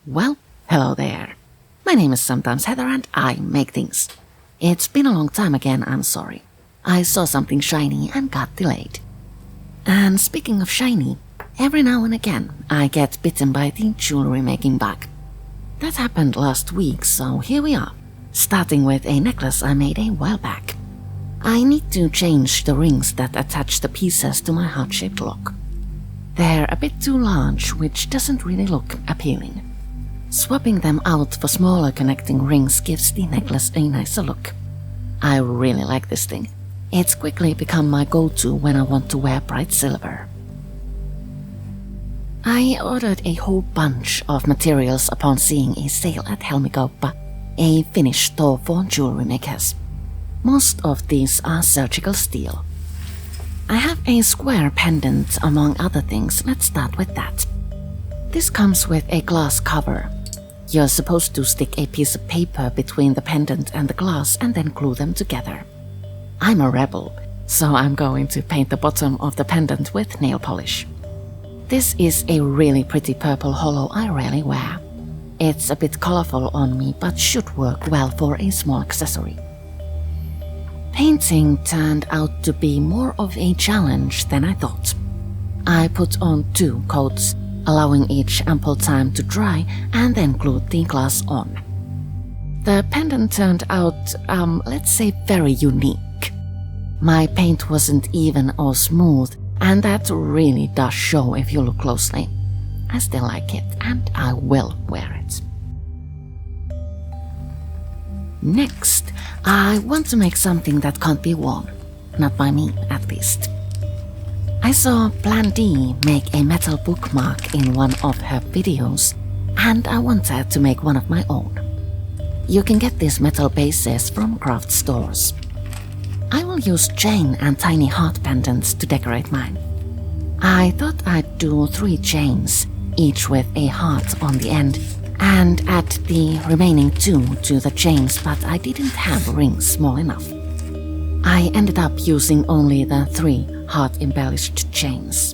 Well, hello there. My name is sometimes Heather and I make things. It's been a long time again, I'm sorry. I saw something shiny and got delayed. And speaking of shiny, every now and again I get bitten by the jewelry making bug. That happened last week, so here we are, starting with a necklace I made a while back. I need to change the rings that attach the pieces to my heart-shaped lock. They're a bit too large, which doesn't really look appealing. Swapping them out for smaller connecting rings gives the necklace a nicer look. I really like this thing. It's quickly become my go-to when I want to wear bright silver. I ordered a whole bunch of materials upon seeing a sale at Helmikauppa, a Finnish store for jewelry makers. Most of these are surgical steel. I have a square pendant among other things. Let's start with that. This comes with a glass cover. You're supposed to stick a piece of paper between the pendant and the glass and then glue them together. I'm a rebel, so I'm going to paint the bottom of the pendant with nail polish. This is a really pretty purple hollow I rarely wear. It's a bit colorful on me, but should work well for a small accessory. Painting turned out to be more of a challenge than I thought. I put on 2 coats, allowing each ample time to dry, and then glued the glass on. The pendant turned out, let's say, very unique. My paint wasn't even or smooth, and that really does show if you look closely. I still like it, and I will wear it. Next, I want to make something that can't be worn. Not by me, at least. I saw Plan D make a metal bookmark in one of her videos, and I wanted to make one of my own. You can get these metal bases from craft stores. I will use chain and tiny heart pendants to decorate mine. I thought I'd do 3 chains, each with a heart on the end, and add the remaining 2 to the chains, but I didn't have rings small enough. I ended up using only the 3 heart-embellished chains.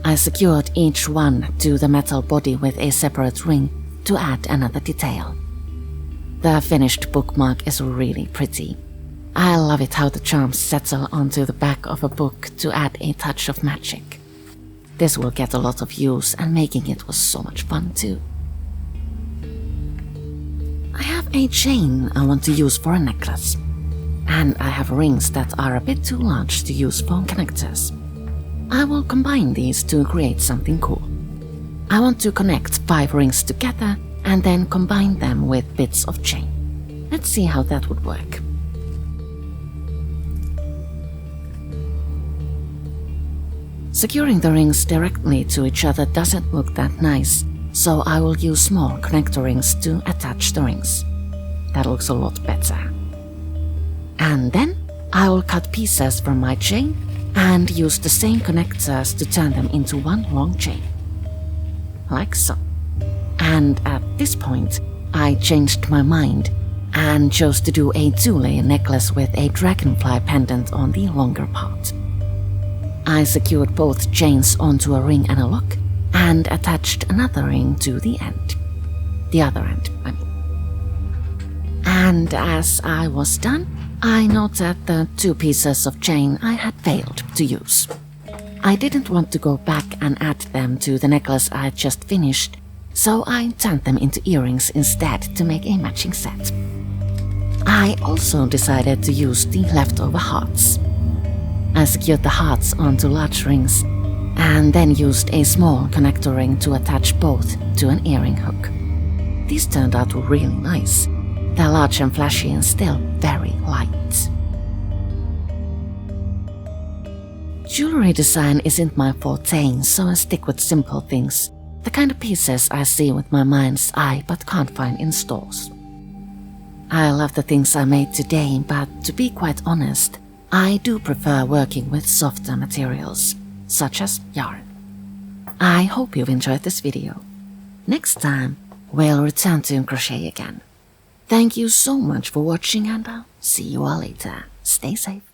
I secured each one to the metal body with a separate ring to add another detail. The finished bookmark is really pretty. I love it how the charms settle onto the back of a book to add a touch of magic. This will get a lot of use, and making it was so much fun too. I have a chain I want to use for a necklace. And I have rings that are a bit too large to use for connectors. I will combine these to create something cool. I want to connect 5 rings together and then combine them with bits of chain. Let's see how that would work. Securing the rings directly to each other doesn't look that nice, so I will use small connector rings to attach the rings. That looks a lot better. And then I will cut pieces from my chain and use the same connectors to turn them into one long chain. Like so. And at this point, I changed my mind and chose to do a 2-layer necklace with a dragonfly pendant on the longer part. I secured both chains onto a ring and a lock and attached another ring to the end. The other end, I mean. And as I was done, I noted the 2 pieces of chain I had failed to use. I didn't want to go back and add them to the necklace I had just finished, so I turned them into earrings instead to make a matching set. I also decided to use the leftover hearts. I secured the hearts onto large rings and then used a small connector ring to attach both to an earring hook. These turned out really nice. They're large and flashy and still very light. Jewelry design isn't my forte, so I stick with simple things, the kind of pieces I see with my mind's eye but can't find in stores. I love the things I made today, but to be quite honest, I do prefer working with softer materials, such as yarn. I hope you've enjoyed this video. Next time, we'll return to crochet again. Thank you so much for watching, and I'll see you all later. Stay safe.